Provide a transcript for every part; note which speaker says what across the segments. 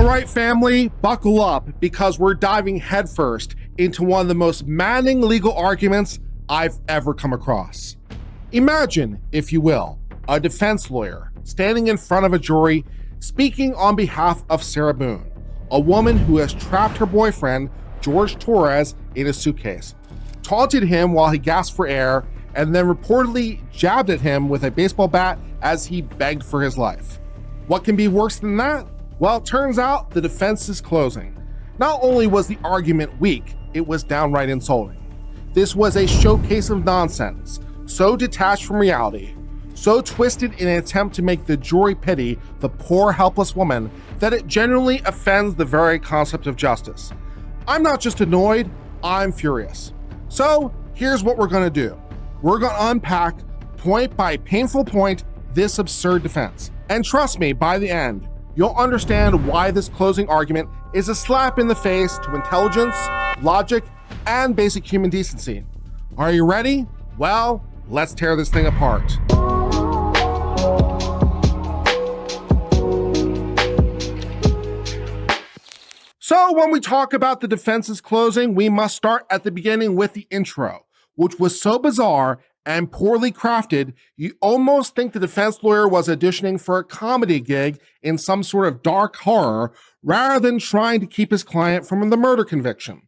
Speaker 1: All right, family, buckle up because we're diving headfirst into one of the most maddening legal arguments I've ever come across. Imagine, if you will, a defense lawyer standing in front of a jury speaking on behalf of Sarah Boone, a woman who has trapped her boyfriend, George Torres, in a suitcase, taunted him while he gasped for air, and then reportedly jabbed at him with a baseball bat as he begged for his life. What can be worse than that? Well, it turns out the defense is closing. Not only was the argument weak, it was downright insulting. This was a showcase of nonsense, so detached from reality, so twisted in an attempt to make the jury pity the poor, helpless woman that it genuinely offends the very concept of justice. I'm not just annoyed, I'm furious. So here's what we're gonna do. We're gonna unpack, point by painful point, this absurd defense. And trust me, by the end, you'll understand why this closing argument is a slap in the face to intelligence, logic, and basic human decency. Are you ready? Well, let's tear this thing apart. So when we talk about the defense's closing, we must start at the beginning with the intro, which was so bizarre and poorly crafted, you almost think the defense lawyer was auditioning for a comedy gig in some sort of dark horror rather than trying to keep his client from the murder conviction.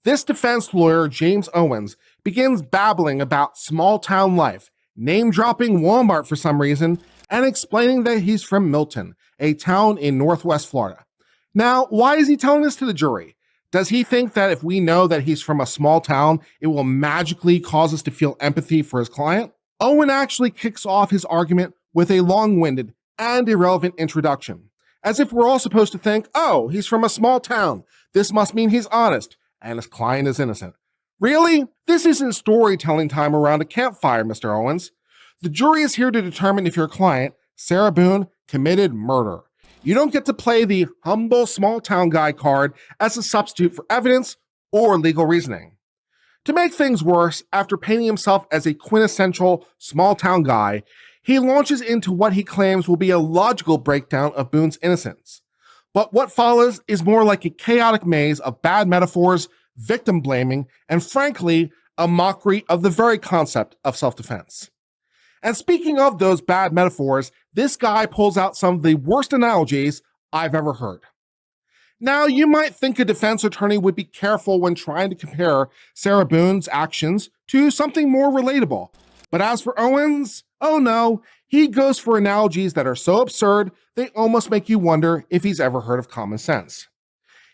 Speaker 1: This defense lawyer, James Owens, begins babbling about small-town life, name-dropping Walmart for some reason, and explaining that he's from Milton, a town in Northwest Florida. Now, why is he telling this to the jury? Does he think that if we know that he's from a small town, it will magically cause us to feel empathy for his client? Owen actually kicks off his argument with a long-winded and irrelevant introduction, as if we're all supposed to think, oh, he's from a small town. This must mean he's honest, and his client is innocent. Really? This isn't storytelling time around a campfire, Mr. Owens. The jury is here to determine if your client, Sarah Boone, committed murder. You don't get to play the humble small-town guy card as a substitute for evidence or legal reasoning. To make things worse, after painting himself as a quintessential small-town guy, he launches into what he claims will be a logical breakdown of Boone's innocence. But what follows is more like a chaotic maze of bad metaphors, victim blaming, and frankly, a mockery of the very concept of self-defense. And speaking of those bad metaphors, this guy pulls out some of the worst analogies I've ever heard. Now, you might think a defense attorney would be careful when trying to compare Sarah Boone's actions to something more relatable. But as for Owens, oh no, he goes for analogies that are so absurd, they almost make you wonder if he's ever heard of common sense.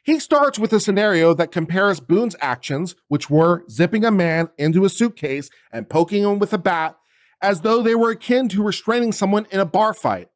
Speaker 1: He starts with a scenario that compares Boone's actions, which were zipping a man into a suitcase and poking him with a bat, as though they were akin to restraining someone in a bar fight.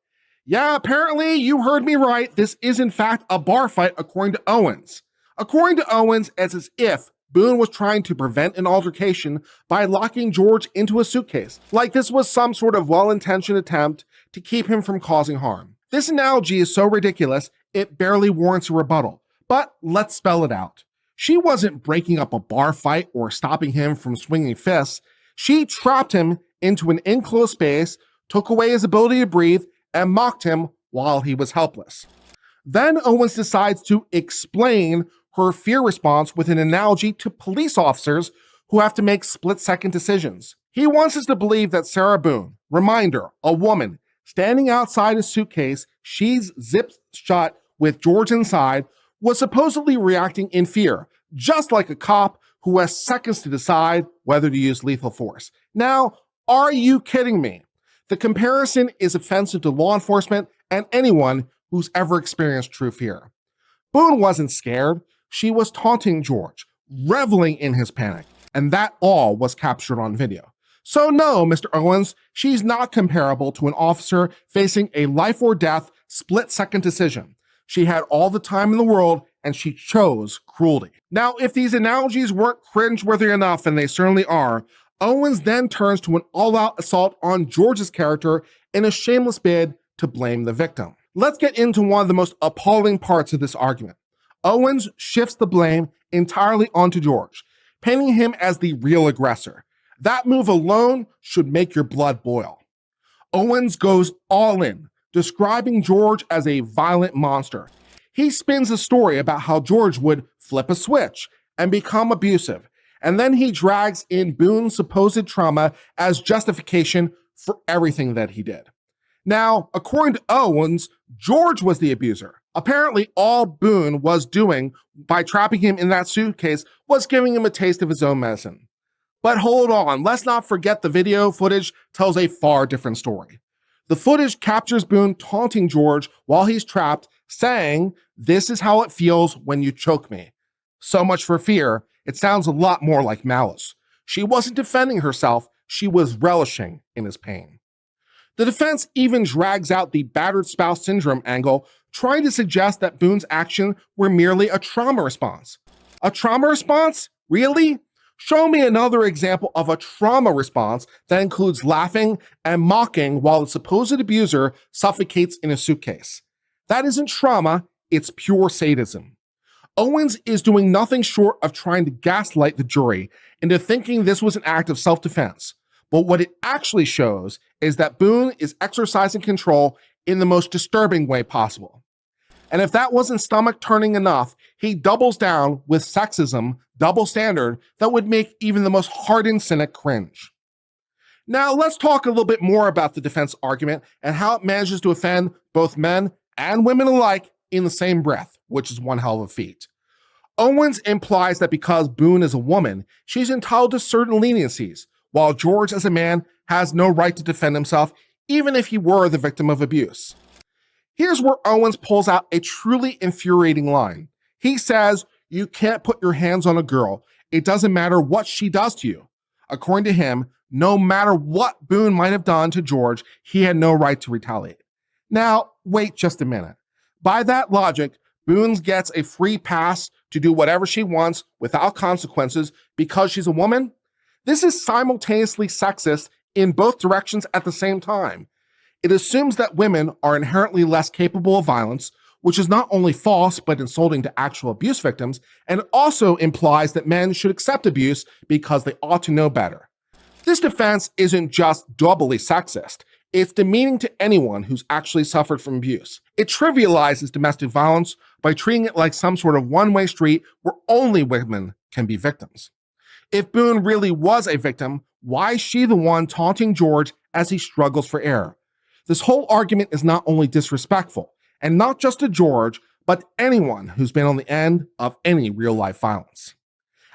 Speaker 1: Yeah, apparently you heard me right. This is in fact a bar fight according to Owens. According to Owens, it's as if Boone was trying to prevent an altercation by locking George into a suitcase, like this was some sort of well-intentioned attempt to keep him from causing harm. This analogy is so ridiculous, it barely warrants a rebuttal. But let's spell it out. She wasn't breaking up a bar fight or stopping him from swinging fists. She trapped him into an enclosed space, took away his ability to breathe, and mocked him while he was helpless. Then Owens decides to explain her fear response with an analogy to police officers who have to make split-second decisions. He wants us to believe that Sarah Boone, reminder, a woman, standing outside a suitcase she's zipped shut with George inside, was supposedly reacting in fear, just like a cop who has seconds to decide whether to use lethal force. Now, are you kidding me? The comparison is offensive to law enforcement and anyone who's ever experienced true fear. Boone wasn't scared. She was taunting George, reveling in his panic, and that all was captured on video. So no, Mr. Owens, she's not comparable to an officer facing a life or death split-second decision. She had all the time in the world, and she chose cruelty. Now, if these analogies weren't cringeworthy enough, and they certainly are, Owens then turns to an all-out assault on George's character in a shameless bid to blame the victim. Let's get into one of the most appalling parts of this argument. Owens shifts the blame entirely onto George, painting him as the real aggressor. That move alone should make your blood boil. Owens goes all in, describing George as a violent monster. He spins a story about how George would flip a switch and become abusive, and then he drags in Boone's supposed trauma as justification for everything that he did. Now, according to Owens, George was the abuser. Apparently, all Boone was doing by trapping him in that suitcase was giving him a taste of his own medicine. But hold on, let's not forget the video footage tells a far different story. The footage captures Boone taunting George while he's trapped, saying, "This is how it feels when you choke me." So much for fear, it sounds a lot more like malice. She wasn't defending herself, she was relishing in his pain. The defense even drags out the battered spouse syndrome angle, trying to suggest that Boone's actions were merely a trauma response. A trauma response? Really? Show me another example of a trauma response that includes laughing and mocking while the supposed abuser suffocates in a suitcase. That isn't trauma, it's pure sadism. Owens is doing nothing short of trying to gaslight the jury into thinking this was an act of self-defense. But what it actually shows is that Boone is exercising control in the most disturbing way possible. And if that wasn't stomach-turning enough, he doubles down with sexism, double standard, that would make even the most hardened cynic cringe. Now let's talk a little bit more about the defense argument and how it manages to offend both men and women alike in the same breath, which is one hell of a feat. Owens implies that because Boone is a woman, she's entitled to certain leniencies, while George as a man has no right to defend himself, even if he were the victim of abuse. Here's where Owens pulls out a truly infuriating line. He says, "You can't put your hands on a girl. It doesn't matter what she does to you." According to him, no matter what Boone might have done to George, he had no right to retaliate. Now, wait just a minute. By that logic, Boone gets a free pass to do whatever she wants without consequences because she's a woman? This is simultaneously sexist in both directions at the same time. It assumes that women are inherently less capable of violence, which is not only false but insulting to actual abuse victims, and also implies that men should accept abuse because they ought to know better. This defense isn't just doubly sexist, it's demeaning to anyone who's actually suffered from abuse. It trivializes domestic violence by treating it like some sort of one-way street where only women can be victims. If Boone really was a victim, why is she the one taunting George as he struggles for air? This whole argument is not only disrespectful, and not just to George, but anyone who's been on the end of any real-life violence.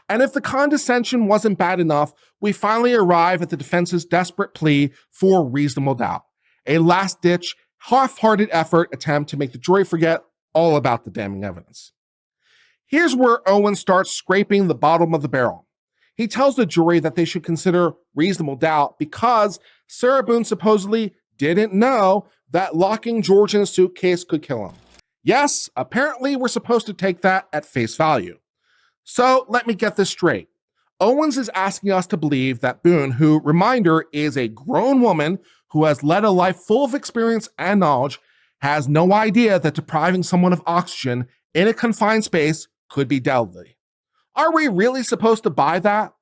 Speaker 1: And if the condescension wasn't bad enough, we finally arrive at the defense's desperate plea for reasonable doubt, a last-ditch, half-hearted attempt to make the jury forget all about the damning evidence. Here's where Owen starts scraping the bottom of the barrel. He tells the jury that they should consider reasonable doubt because Sarah Boone supposedly didn't know that locking George in a suitcase could kill him. Yes, apparently we're supposed to take that at face value. So let me get this straight. Owens is asking us to believe that Boone, who, reminder, is a grown woman who has led a life full of experience and knowledge, has no idea that depriving someone of oxygen in a confined space could be deadly. Are we really supposed to buy that?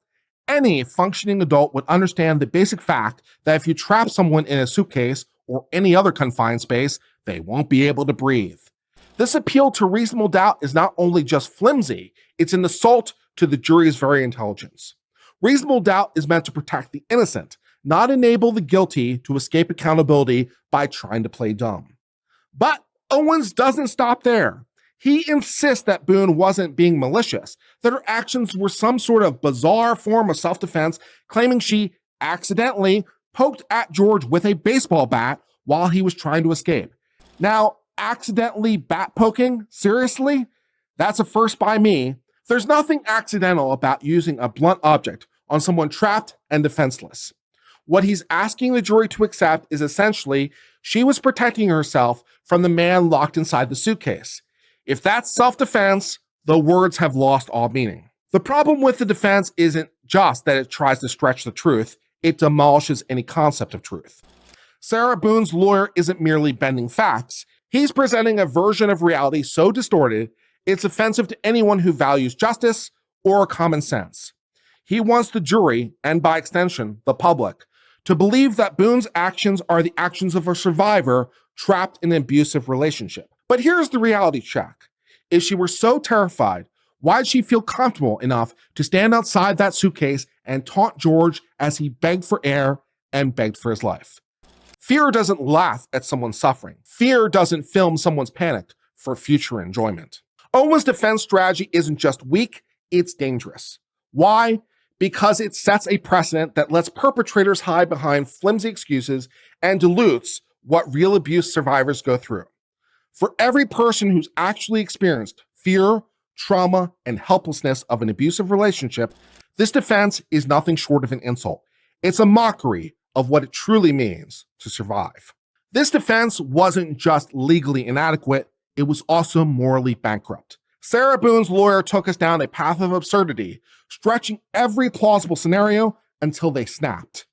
Speaker 1: Any functioning adult would understand the basic fact that if you trap someone in a suitcase or any other confined space, they won't be able to breathe. This appeal to reasonable doubt is not only just flimsy, it's an assault to the jury's very intelligence. Reasonable doubt is meant to protect the innocent, not enable the guilty to escape accountability by trying to play dumb. But Owens doesn't stop there. He insists that Boone wasn't being malicious, that her actions were some sort of bizarre form of self-defense, claiming she accidentally poked at George with a baseball bat while he was trying to escape. Now, accidentally bat poking? Seriously? That's a first by me. There's nothing accidental about using a blunt object on someone trapped and defenseless. What he's asking the jury to accept is essentially she was protecting herself from the man locked inside the suitcase. If that's self-defense, the words have lost all meaning. The problem with the defense isn't just that it tries to stretch the truth, it demolishes any concept of truth. Sarah Boone's lawyer isn't merely bending facts, he's presenting a version of reality so distorted, it's offensive to anyone who values justice or common sense. He wants the jury, and by extension, the public, to believe that Boone's actions are the actions of a survivor trapped in an abusive relationship. But here's the reality check. If she were so terrified, why did she feel comfortable enough to stand outside that suitcase and taunt George as he begged for air and begged for his life? Fear doesn't laugh at someone's suffering. Fear doesn't film someone's panic for future enjoyment. Owen's defense strategy isn't just weak, it's dangerous. Why? Because it sets a precedent that lets perpetrators hide behind flimsy excuses and dilutes what real abuse survivors go through. For every person who's actually experienced fear, trauma, and helplessness of an abusive relationship, this defense is nothing short of an insult. It's a mockery of what it truly means to survive. This defense wasn't just legally inadequate, it was also morally bankrupt. Sarah Boone's lawyer took us down a path of absurdity, stretching every plausible scenario until they snapped.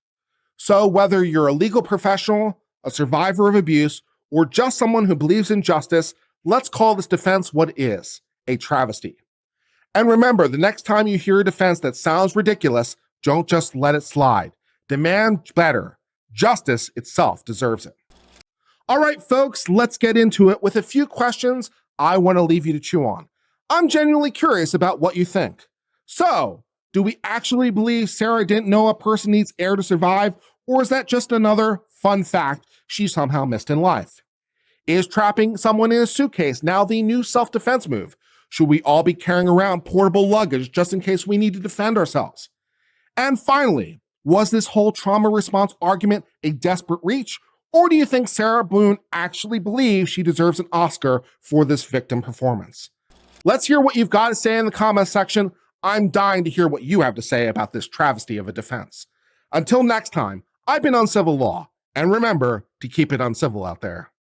Speaker 1: So whether you're a legal professional, a survivor of abuse, or just someone who believes in justice, let's call this defense what it is, a travesty. And remember, the next time you hear a defense that sounds ridiculous, don't just let it slide. Demand better. Justice itself deserves it. All right, folks, let's get into it with a few questions I want to leave you to chew on. I'm genuinely curious about what you think. So, do we actually believe Sarah didn't know a person needs air to survive, or is that just another fun fact she somehow missed in life? Is trapping someone in a suitcase now the new self-defense move? Should we all be carrying around portable luggage just in case we need to defend ourselves? And finally, was this whole trauma response argument a desperate reach, or do you think Sarah Boone actually believes she deserves an Oscar for this victim performance? Let's hear what you've got to say in the comments section. I'm dying to hear what you have to say about this travesty of a defense. Until next time, I've been Uncivil Law, and remember to keep it uncivil out there.